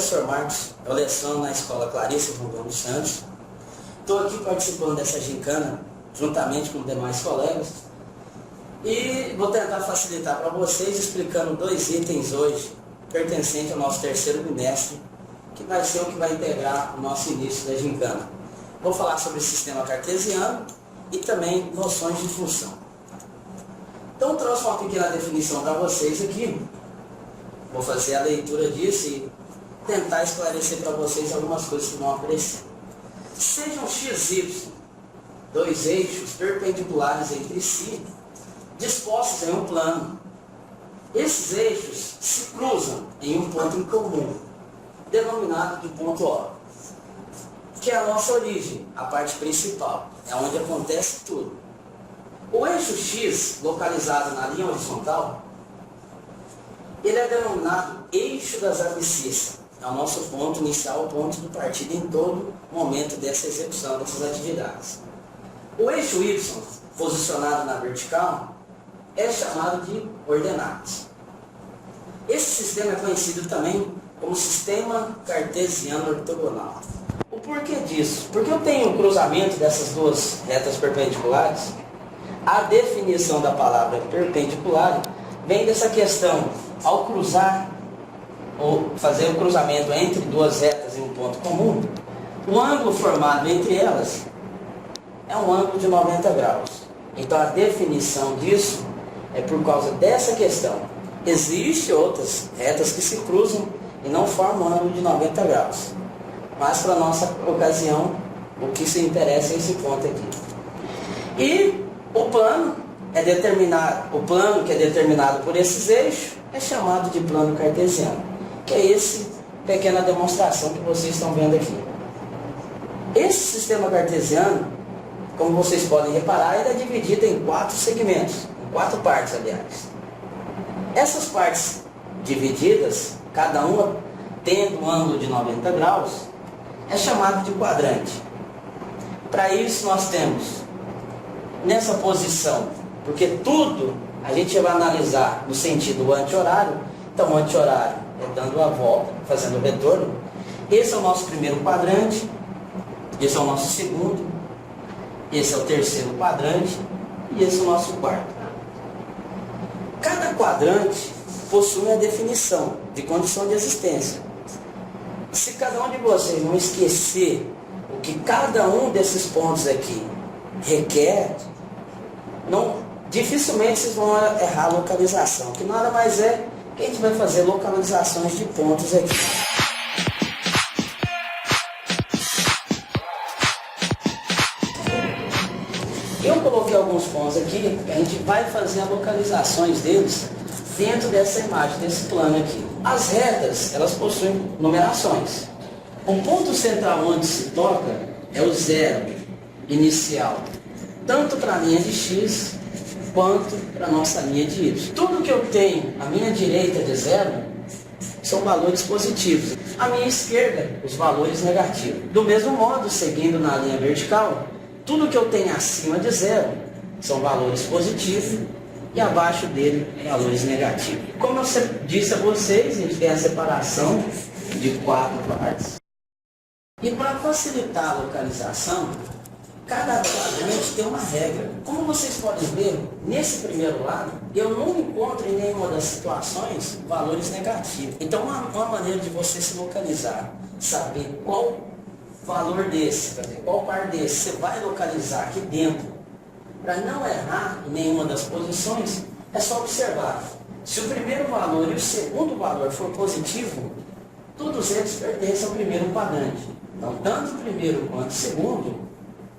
professor Marcos, eu leciono na escola Clarice Rondon dos Santos. Estou aqui participando dessa gincana, juntamente com demais colegas, e vou tentar facilitar para vocês explicando 2 itens hoje, pertencentes ao nosso terceiro bimestre, que vai ser o que vai integrar o nosso início da gincana. Vou falar sobre o sistema cartesiano e também noções de função. Então, trouxe uma pequena definição para vocês aqui. Vou fazer a leitura disso e tentar esclarecer para vocês algumas coisas que vão aparecer. Sejam x, y, 2 eixos perpendiculares entre si, dispostos em um plano. Esses eixos se cruzam em um ponto em comum, denominado de ponto O, que é a nossa origem, a parte principal, é onde acontece tudo. O eixo X, localizado na linha horizontal, ele é denominado eixo das abscissas. É o nosso ponto inicial, o ponto de partida em todo momento dessa execução dessas atividades. O eixo Y, posicionado na vertical, é chamado de ordenadas. Esse sistema é conhecido também como sistema cartesiano ortogonal. O porquê disso? Porque eu tenho um cruzamento dessas duas retas perpendiculares. A definição da palavra perpendicular vem dessa questão. Ao cruzar, ou fazer o cruzamento entre duas retas em um ponto comum, o ângulo formado entre elas é um ângulo de 90 graus. Então a definição disso é por causa dessa questão. Existem outras retas que se cruzam e não formam um ângulo de 90 graus. Mas para a nossa ocasião, o que se interessa é esse ponto aqui. E o plano que é determinado por esses eixos é chamado de plano cartesiano, que é essa pequena demonstração que vocês estão vendo aqui. Esse sistema cartesiano, como vocês podem reparar, ele é dividido em 4 segmentos, em 4 partes, aliás. Essas partes divididas, cada uma tendo um ângulo de 90 graus, é chamado de quadrante. Para isso nós temos, nessa posição, porque tudo a gente vai analisar no sentido anti-horário. Então o anti-horário é dando a volta, fazendo o retorno. Esse é o nosso primeiro quadrante, esse é o nosso segundo, esse é o terceiro quadrante e esse é o nosso quarto. Cada quadrante possui uma definição de condição de existência. Se cada um de vocês não esquecer o que cada um desses pontos aqui requer, dificilmente vocês vão errar a localização, que nada mais é que a gente vai fazer localizações de pontos aqui. Eu coloquei alguns pontos aqui, a gente vai fazer as localizações deles dentro dessa imagem, desse plano aqui. As retas, elas possuem numerações. O ponto central onde se toca é o 0 inicial, tanto para a linha de X quanto para a nossa linha de Y. Tudo que eu tenho à minha direita de 0 são valores positivos. À minha esquerda, os valores negativos. Do mesmo modo, seguindo na linha vertical, tudo que eu tenho acima de 0 são valores positivos e abaixo dele, valores negativos. Como eu disse a vocês, a gente tem a separação de 4 partes. E para facilitar a localização, cada quadrante tem uma regra. Como vocês podem ver, nesse primeiro lado, eu não encontro em nenhuma das situações valores negativos. Então, uma maneira de você se localizar, saber qual valor desse, qual par desse você vai localizar aqui dentro, para não errar em nenhuma das posições, é só observar. Se o primeiro valor e o segundo valor for positivo, todos eles pertencem ao primeiro quadrante. Então, tanto o primeiro quanto o segundo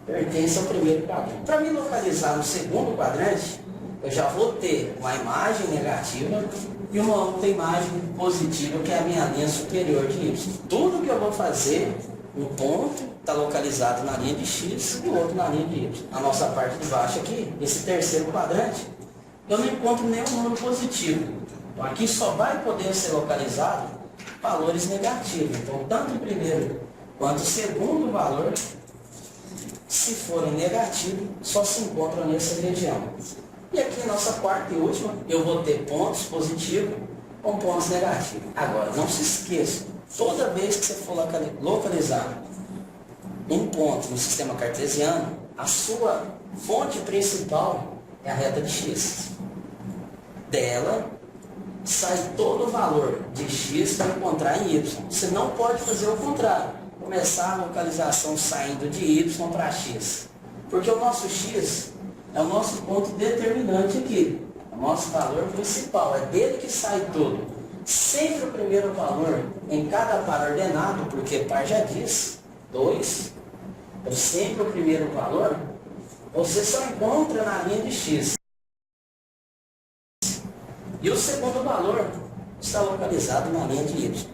pertence ao primeiro quadrante. Para me localizar no segundo quadrante, eu já vou ter uma imagem negativa e uma outra imagem positiva, que é a minha linha superior de Y. Tudo que eu vou fazer, um ponto está localizado na linha de X e o outro na linha de Y. A nossa parte de baixo aqui, esse terceiro quadrante, eu não encontro nenhum número positivo. Então aqui só vai poder ser localizado valores negativos. Então tanto o primeiro quanto o segundo valor, se forem negativos, só se encontram nessa região. E aqui nossa quarta e última, eu vou ter pontos positivos com pontos negativos. Agora, não se esqueçam, Toda vez que você for localizar um ponto no sistema cartesiano, a sua fonte principal é a reta de x. Dela sai todo o valor de x para encontrar em y. Você não pode fazer o contrário, começar a localização saindo de y para x. Porque o nosso x é o nosso ponto determinante aqui, o nosso valor principal, é dele que sai tudo. Sempre o primeiro valor em cada par ordenado, porque par já diz, 2, é sempre o primeiro valor, você só encontra na linha de x. E o segundo valor está localizado na linha de y.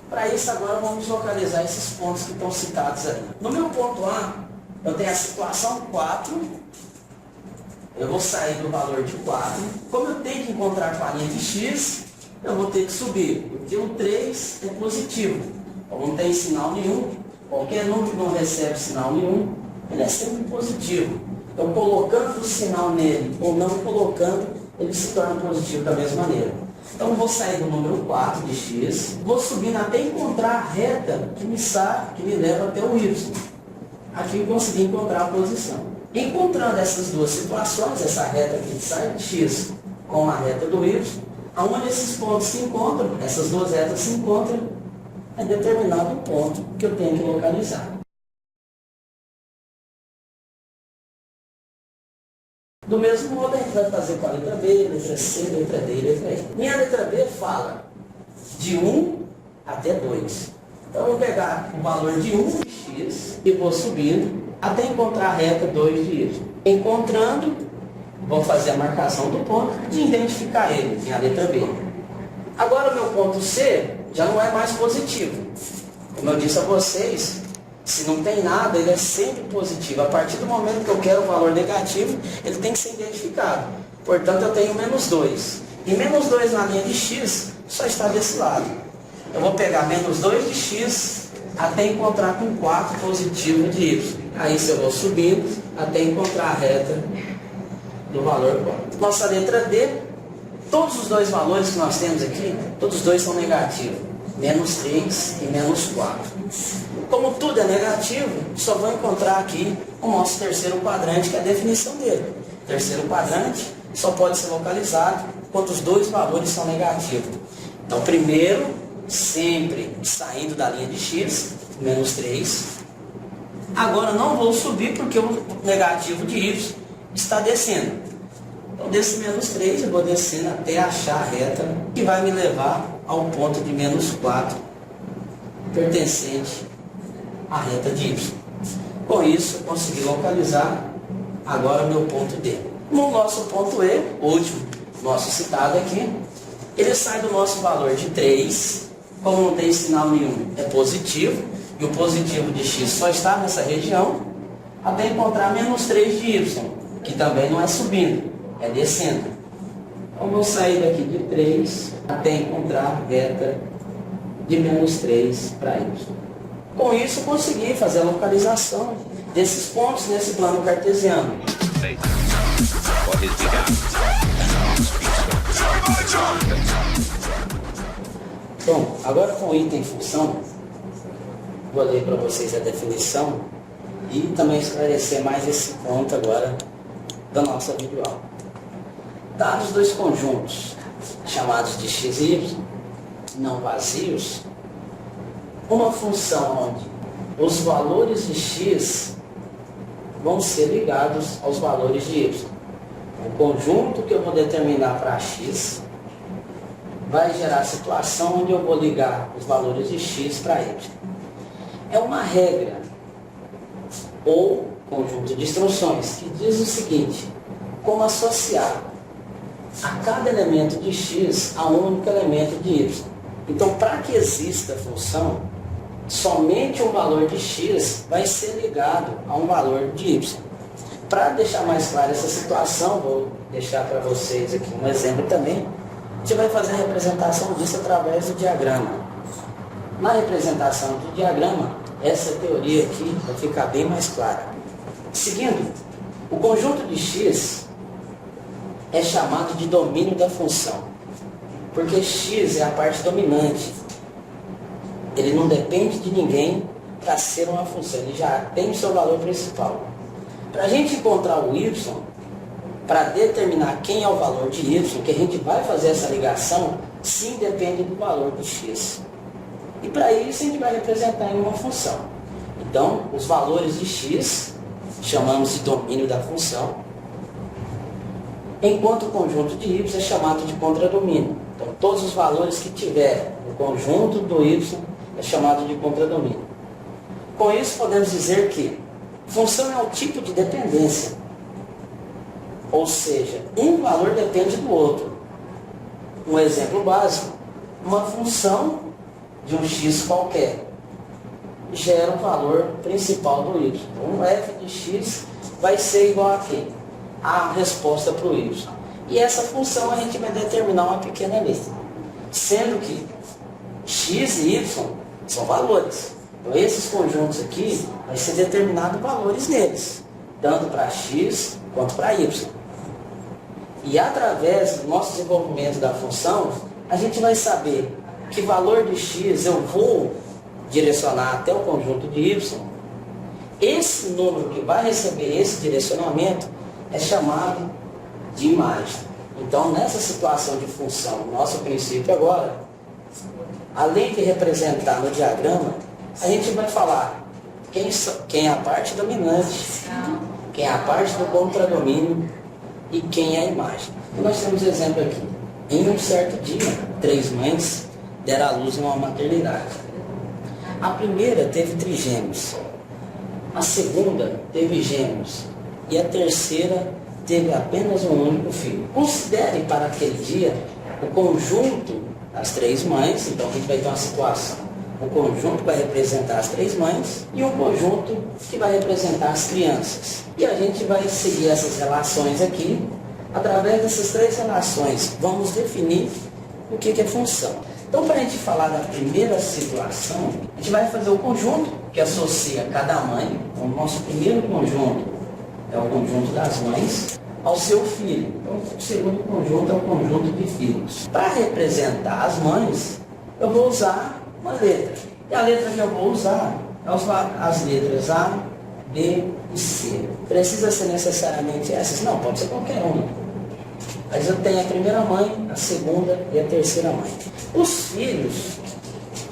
Para isso, agora vamos localizar esses pontos que estão citados aí. No meu ponto A, eu tenho a situação 4. Eu vou sair do valor de 4. Como eu tenho que encontrar com a linha de x, eu vou ter que subir, porque o 3 é positivo. Ou não tem sinal nenhum. Qualquer número que não recebe sinal nenhum, ele é sempre positivo. Então, colocando o sinal nele ou não colocando, ele se torna positivo da mesma maneira. Então, eu vou sair do número 4 de x, vou subindo até encontrar a reta que me leva até o y. Aqui eu consegui encontrar a posição. Encontrando essas duas situações, essa reta que sai de x com a reta do y, aonde esses pontos se encontram, essas duas retas se encontram, é determinado o ponto que eu tenho que localizar. Do mesmo modo, a gente vai fazer com a letra B, letra C, letra D e letra E. Minha letra B fala de 1 até 2. Então, eu vou pegar o valor de 1 de x e vou subindo até encontrar a reta 2 de y. Encontrando, vou fazer a marcação do ponto de identificar ele, minha letra B. Agora, o meu ponto C já não é mais positivo. Como eu disse a vocês, se não tem nada, ele é sempre positivo. A partir do momento que eu quero o valor negativo, ele tem que ser identificado. Portanto, eu tenho menos 2. E menos 2 na linha de x só está desse lado. Eu vou pegar menos 2 de x até encontrar com 4 positivo de y. Aí, se eu vou subindo até encontrar a reta do valor 4. Nossa letra D, todos os dois valores que nós temos aqui, todos os dois são negativos. Menos 3 e menos 4. Como tudo é negativo, só vou encontrar aqui o nosso terceiro quadrante, que é a definição dele. O terceiro quadrante só pode ser localizado quando os dois valores são negativos. Então, primeiro, sempre saindo da linha de x, menos 3. Agora, não vou subir porque o negativo de y está descendo. Então, desse menos 3, eu vou descendo até achar a reta que vai me levar ao ponto de menos 4, pertencente à reta de y. Com isso, eu consegui localizar agora o meu ponto D. No nosso ponto E, último, nosso citado aqui, ele sai do nosso valor de 3, como não tem sinal nenhum, é positivo, e o positivo de x só está nessa região, até encontrar menos 3 de y, que também não é subindo, é descendo. Então, vou sair daqui de 3 até encontrar a reta de menos 3 para y. Com isso, consegui fazer a localização desses pontos nesse plano cartesiano. Bom, agora com o item função, vou ler para vocês a definição e também esclarecer mais esse ponto agora da nossa videoaula. Dados dois conjuntos, chamados de x e y, não vazios, uma função onde os valores de x vão ser ligados aos valores de y. O conjunto que eu vou determinar para x vai gerar a situação onde eu vou ligar os valores de x para y. É uma regra ou conjunto de instruções que diz o seguinte: como associar a cada elemento de x a um único elemento de y. Então, para que exista a função, somente um valor de x vai ser ligado a um valor de y. Para deixar mais clara essa situação, vou deixar para vocês aqui um exemplo também. A gente vai fazer a representação disso através do diagrama. Na representação do diagrama, essa teoria aqui vai ficar bem mais clara. Seguindo, o conjunto de x é chamado de domínio da função. Porque x é a parte dominante. Ele não depende de ninguém para ser uma função, ele já tem o seu valor principal. Para a gente encontrar o y, para determinar quem é o valor de y, que a gente vai fazer essa ligação, sim, depende do valor do x. E para isso a gente vai representar em uma função. Então, os valores de x, chamamos de domínio da função, enquanto o conjunto de y é chamado de contradomínio. Então, todos os valores que tiver no conjunto do y é chamado de contradomínio. Com isso, podemos dizer que função é um tipo de dependência. Ou seja, um valor depende do outro. Um exemplo básico, uma função de um x qualquer gera um valor principal do y. Então, f de x vai ser igual a quê? A resposta para o y. E essa função a gente vai determinar uma pequena lista. Sendo que x e y são valores. Então, esses conjuntos aqui vai ser determinado valores neles, tanto para x quanto para y. E através do nosso desenvolvimento da função, a gente vai saber que valor de x eu vou direcionar até o conjunto de y. Esse número que vai receber esse direcionamento é chamado de imagem. Então, nessa situação de função, nosso princípio agora, além de representar no diagrama, a gente vai falar quem é a parte dominante, quem é a parte do contradomínio e quem é a imagem. E nós temos exemplo aqui. Em um certo dia, 3 mães deram à luz em uma maternidade. A primeira teve trigêmeos, a segunda teve gêmeos e a terceira teve apenas um único filho. Considere para aquele dia o conjunto das 3 mães, então a gente vai ter uma situação. O conjunto vai representar as 3 mães e um conjunto que vai representar as crianças. E a gente vai seguir essas relações aqui. Através dessas 3 relações, vamos definir o que é função. Então, para a gente falar da primeira situação, a gente vai fazer o conjunto que associa cada mãe. Então, o nosso primeiro conjunto é o conjunto das mães ao seu filho. Então, o segundo conjunto é o conjunto de filhos. Para representar as mães, eu vou usar uma letra. E a letra que eu vou usar é as letras A, B e C. Precisa ser necessariamente essas? Não, pode ser qualquer uma. Mas eu tenho a primeira mãe, a segunda e a terceira mãe. Os filhos,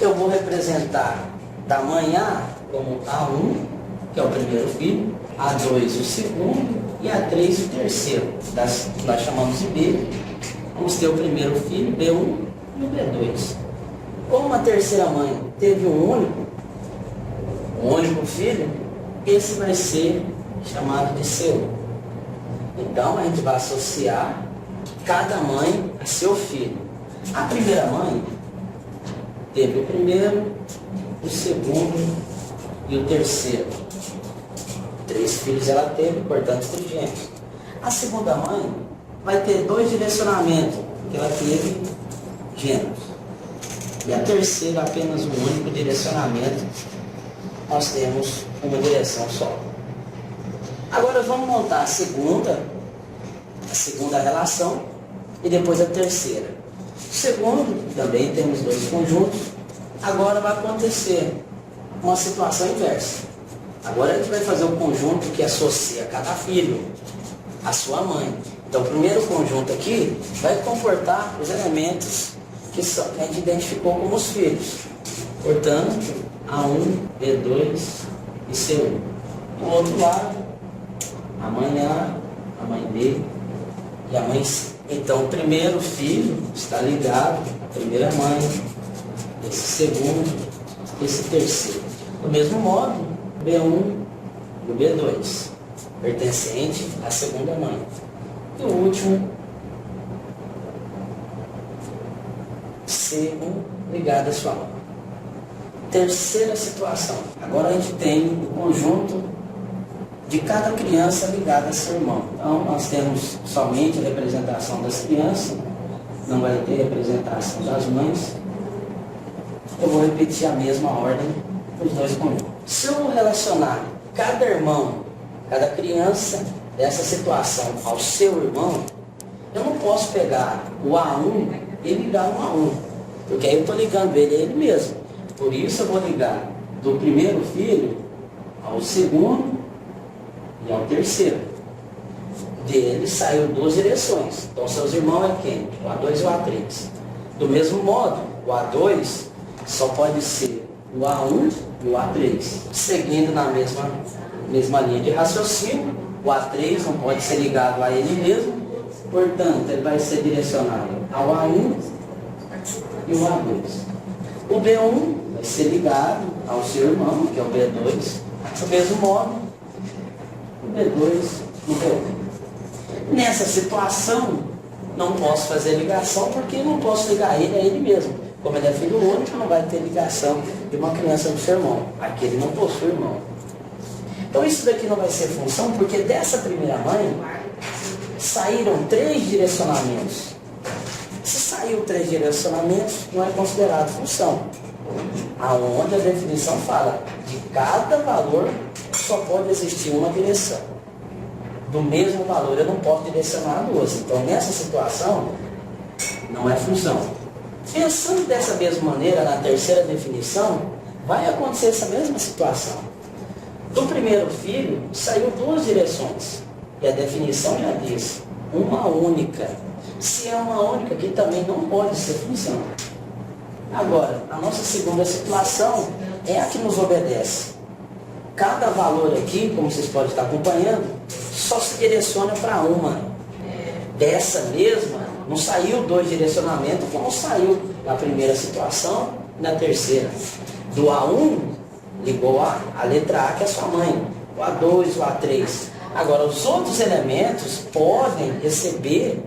eu vou representar da mãe A como A1, que é o primeiro filho, A2 o segundo e A3 o terceiro. Nós chamamos de B. Vamos ter o primeiro filho, B1 e o B2. Como a terceira mãe teve um único filho, esse vai ser chamado de C1. Então, a gente vai associar cada mãe a seu filho. A primeira mãe teve o primeiro, o segundo e o terceiro. 3 filhos ela teve, portanto, trigêmeos. A segunda mãe vai ter 2 direcionamentos, porque ela teve gêmeos. E a terceira, apenas um único direcionamento. Nós temos uma direção só. Agora vamos montar a segunda relação e depois a terceira. Segundo, também temos 2 conjuntos. Agora vai acontecer uma situação inversa. Agora a gente vai fazer o conjunto que associa cada filho à sua mãe. Então o primeiro conjunto aqui vai comportar os elementos que a gente identificou como os filhos. Portanto, A1, B2 e C1. Do outro lado, a mãe A, a mãe B e a mãe C. Então, o primeiro filho está ligado à primeira mãe, esse segundo, esse terceiro. Do mesmo modo, B1 e o B2, pertencente à segunda mãe. E o último, C1, ligado à sua mãe. Terceira situação. Agora a gente tem o conjunto de cada criança ligada a seu irmão. Então, nós temos somente a representação das crianças, não vai ter representação das mães. Eu vou repetir a mesma ordem dos 2 conjuntos. Se eu relacionar cada irmão, cada criança dessa situação ao seu irmão, eu não posso pegar o A1 e ligar um a um. Porque aí eu estou ligando ele a ele mesmo. Por isso eu vou ligar do primeiro filho ao segundo e ao terceiro. Dele saiu duas direções. Então seus irmãos é quem? O A2 e o A3. Do mesmo modo, o A2 só pode ser o A1 e o A3. Seguindo na mesma linha de raciocínio, o A3 não pode ser ligado a ele mesmo, portanto, ele vai ser direcionado ao A1 e o A2. O B1 vai ser ligado ao seu irmão, que é o B2, do mesmo modo, o B2 e o B1. Nessa situação, não posso fazer ligação porque não posso ligar ele a ele mesmo. Como ele é filho único, não vai ter ligação de uma criança do seu irmão. Aqui ele não possui irmão. Então isso daqui não vai ser função porque dessa primeira mãe saíram 3 direcionamentos. Se saiu 3 direcionamentos, não é considerado função. Aonde a definição fala de cada valor só pode existir uma direção. Do mesmo valor eu não posso direcionar duas. Então nessa situação não é função. Pensando dessa mesma maneira na terceira definição, vai acontecer essa mesma situação. Do primeiro filho saiu 2 direções. E a definição já diz, uma única. Se é uma única, aqui também não pode ser função. Agora, a nossa segunda situação é a que nos obedece. Cada valor aqui, como vocês podem estar acompanhando, só se direciona para uma. Dessa mesma, não saiu 2 direcionamentos, como saiu na primeira situação e na terceira. Do A1, ligou a letra A, que é sua mãe. O A2, o A3. Agora, os outros elementos podem receber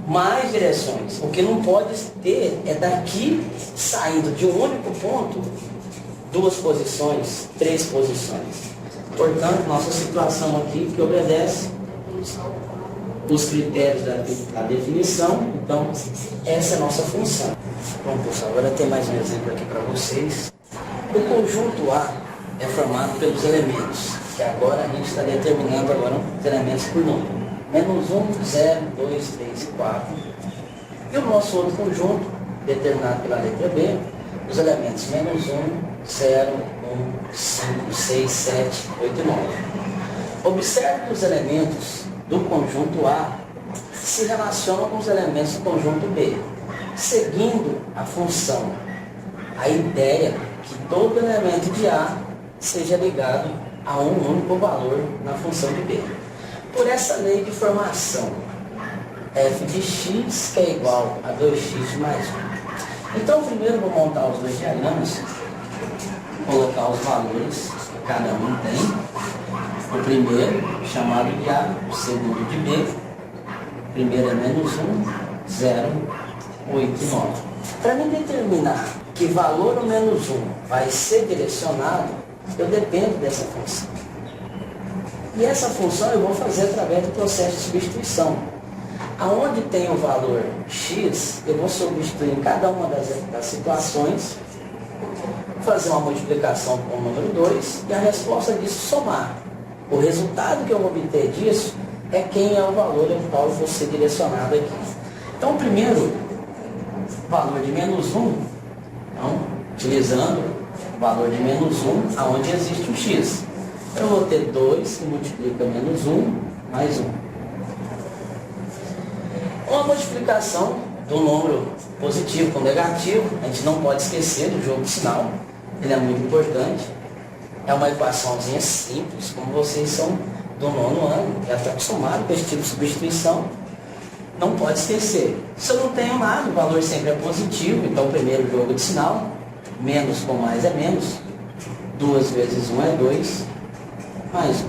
mais direções. O que não pode ter é daqui, saindo de um único ponto, 2 posições, 3 posições. Portanto, nossa situação aqui que obedece os critérios da definição. Então, essa é a nossa função. Bom, pessoal, agora tem mais um exemplo aqui para vocês. O conjunto A é formado pelos elementos, que agora a gente está determinando agora os elementos por número. -1, 0, 2, 3 e 4. E o nosso outro conjunto, determinado pela letra B, os elementos -1, 0, 1, 5, 6, 7, 8 e 9. Observe que os elementos do conjunto A se relacionam com os elementos do conjunto B, seguindo a função. A ideia é que todo elemento de A seja ligado a um único valor na função de B. Por essa lei de formação, f de x que é igual a 2x mais 1. Então, primeiro vou montar os 2 diagramas, colocar os valores que cada um tem. O primeiro, chamado de A, o segundo de B. O primeiro é -1, 0, 8 e 9. Para mim determinar que valor o -1 vai ser direcionado, eu dependo dessa função. E essa função eu vou fazer através do processo de substituição. Aonde tem o valor x, eu vou substituir em cada uma das situações, fazer uma multiplicação com o número 2 e a resposta disso somar. O resultado que eu vou obter disso é quem é o valor ao qual eu vou ser direcionado aqui. Então, o primeiro valor de -1, então, utilizando o valor de -1, aonde existe o x. Eu vou ter 2 que multiplica -1 mais 1. Uma multiplicação do número positivo com negativo, a gente não pode esquecer do jogo de sinal, ele é muito importante. É uma equaçãozinha simples, como vocês são do 9º ano, já estão acostumados com esse tipo de substituição, não pode esquecer. Se eu não tenho nada, o valor sempre é positivo, então o primeiro jogo de sinal, menos com mais é menos, 2 vezes 1 é 2, mais 1.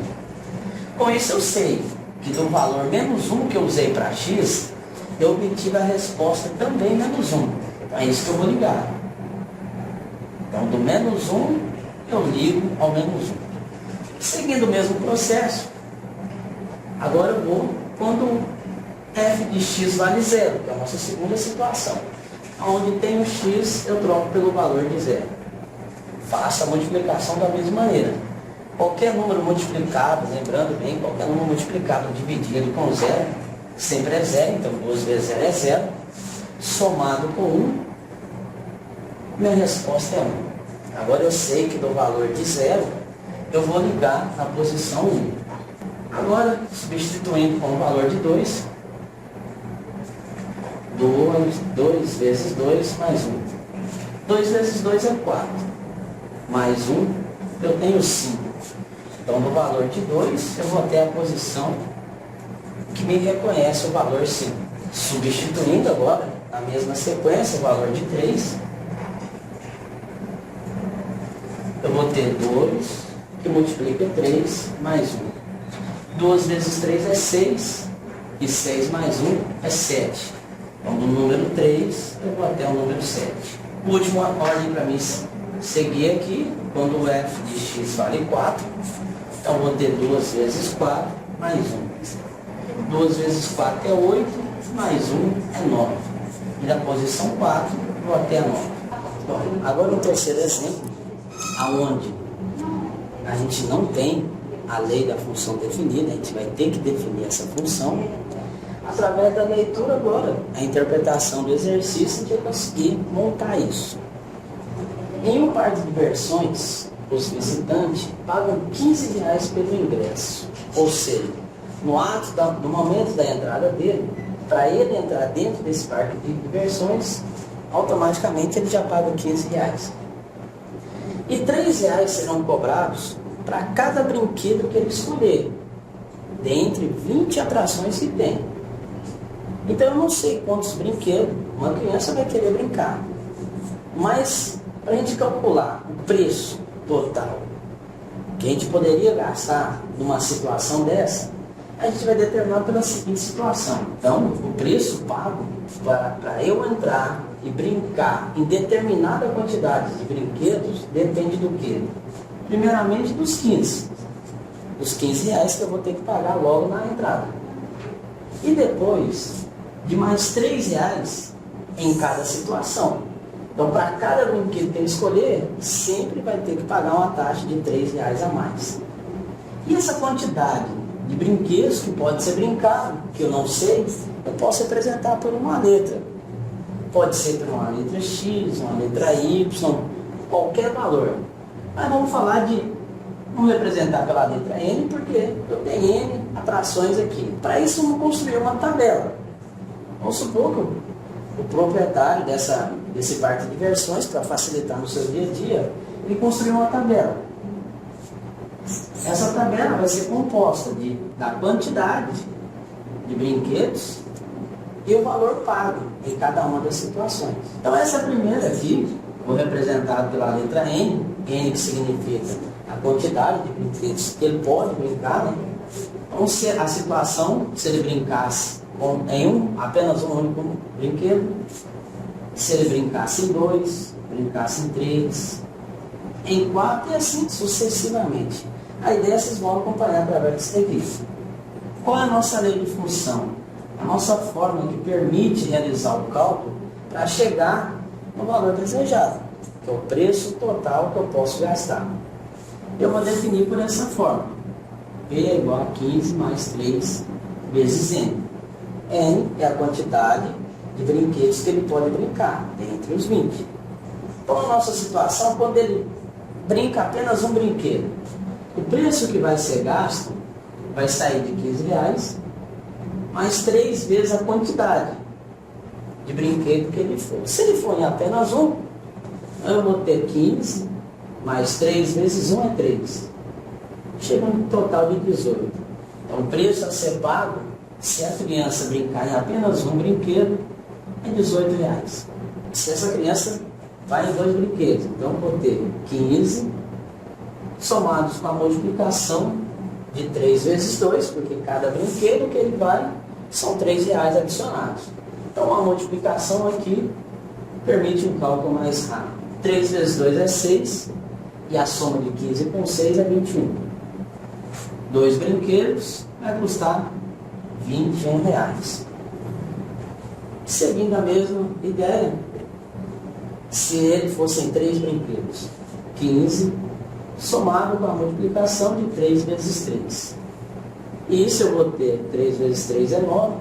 Com isso eu sei que do valor -1 que eu usei para x, eu obtive a resposta também -1. Então é isso que eu vou ligar. Então do -1 eu ligo ao -1. Seguindo o mesmo processo, agora eu vou quando f de x vale 0, que é a nossa segunda situação. Onde tem o x, eu troco pelo valor de 0. Faço a multiplicação da mesma maneira. Qualquer número multiplicado, lembrando bem, qualquer número multiplicado dividido com 0, sempre é 0, então 2 vezes 0 é 0. somado com 1, minha resposta é 1. Agora eu sei que do valor de 0, eu vou ligar na posição 1. Agora, substituindo com o valor de 2, 2 vezes 2 mais 1. 2 vezes 2 é 4. Mais 1, eu tenho 5. Então, no valor de 2, eu vou ter a posição que me reconhece o valor 5. Substituindo agora, na mesma sequência, o valor de 3, eu vou ter 2, que multiplica 3, mais 1. 2 vezes 3 é 6, e 6 mais 1 é 7. Então, do número 3, eu vou até o número 7. Última ordem para mim seguir aqui, quando o f de x vale 4, então eu vou ter 2 vezes 4, mais 1. 2 vezes 4 é 8, mais 1 é 9. E na posição 4, eu vou até a 9. Bom, agora o terceiro exemplo, aonde a gente não tem a lei da função definida, a gente vai ter que definir essa função. Através da leitura agora, a interpretação do exercício, a gente vai conseguir montar isso. Em um parque de diversões, os visitantes pagam R$15 pelo ingresso. Ou seja, no momento da entrada dele, para ele entrar dentro desse parque de diversões, automaticamente ele já paga R$15. E R$3 serão cobrados para cada brinquedo que ele escolher, dentre 20 atrações que tem. Então eu não sei quantos brinquedos uma criança vai querer brincar, mas para a gente calcular o preço total que a gente poderia gastar numa situação dessa, a gente vai determinar pela seguinte situação. Então, o preço pago para eu entrar e brincar em determinada quantidade de brinquedos depende do quê? Primeiramente dos 15. Os R$15 que eu vou ter que pagar logo na entrada. E depois de mais R$3 em cada situação. Então, para cada brinquedo que ele escolher, sempre vai ter que pagar uma taxa de R$3 a mais. E essa quantidade de brinquedos que pode ser brincado, que eu não sei, eu posso representar por uma letra. Pode ser por uma letra X, uma letra Y, qualquer valor. Mas vamos vamos representar pela letra N, porque eu tenho N atrações aqui. Para isso, vamos construir uma tabela. Vamos supor que o proprietário desse parque de diversões, para facilitar no seu dia a dia, ele construiu uma tabela. Essa tabela vai ser composta da quantidade de brinquedos e o valor pago em cada uma das situações. Então essa primeira aqui, vou representar pela letra N, N que significa a quantidade de brinquedos que ele pode brincar, né? Então se a situação, se ele brincasse em apenas um único brinquedo, se ele brincasse em 2, brincasse em 3, em 4 e assim sucessivamente. A ideia vocês vão acompanhar através desse revista. Qual é a nossa lei de função? A nossa fórmula que permite realizar o cálculo para chegar no valor desejado, que é o preço total que eu posso gastar. Eu vou definir por essa fórmula. P é igual a 15 mais 3 vezes N. N é a quantidade de brinquedos que ele pode brincar, dentre os 20. Então, a nossa situação, quando ele brinca apenas um brinquedo, o preço que vai ser gasto vai sair de R$15, mais 3 vezes a quantidade de brinquedo que ele for. Se ele for em apenas um, eu vou ter 15, mais 3 vezes 1 é 3. Chega um total de 18. Então, o preço a ser pago, se a criança brincar em apenas um brinquedo, é R$18. Se essa criança vai em 2 brinquedos, então eu vou ter 15, somados com a multiplicação de 3 vezes 2, porque cada brinquedo que ele vai são R$3 adicionados. Então a multiplicação aqui permite um cálculo mais rápido. 3 vezes 2 é 6, e a soma de 15 com 6 é 21. 2 brinquedos vai custar R$21. Seguindo a mesma ideia, se ele fossem 3 brinquedos, 15, somado com a multiplicação de 3 vezes 3. E isso eu vou ter 3 vezes 3 é 9,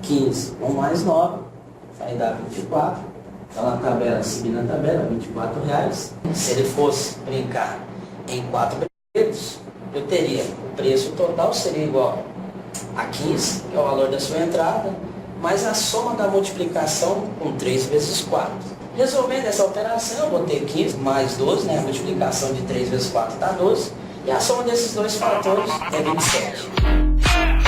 15, 1 mais 9, aí dá 24. Está na tabela, seguindo a tabela, R$24. Se ele fosse brincar em 4 brinquedos, eu teria o preço total seria igual a 15, que é o valor da sua entrada, mais a soma da multiplicação com 3 vezes 4. Resolvendo essa operação, eu vou ter 15 mais 12, né? A multiplicação de 3 vezes 4 dá 12, e a soma desses dois fatores é 27.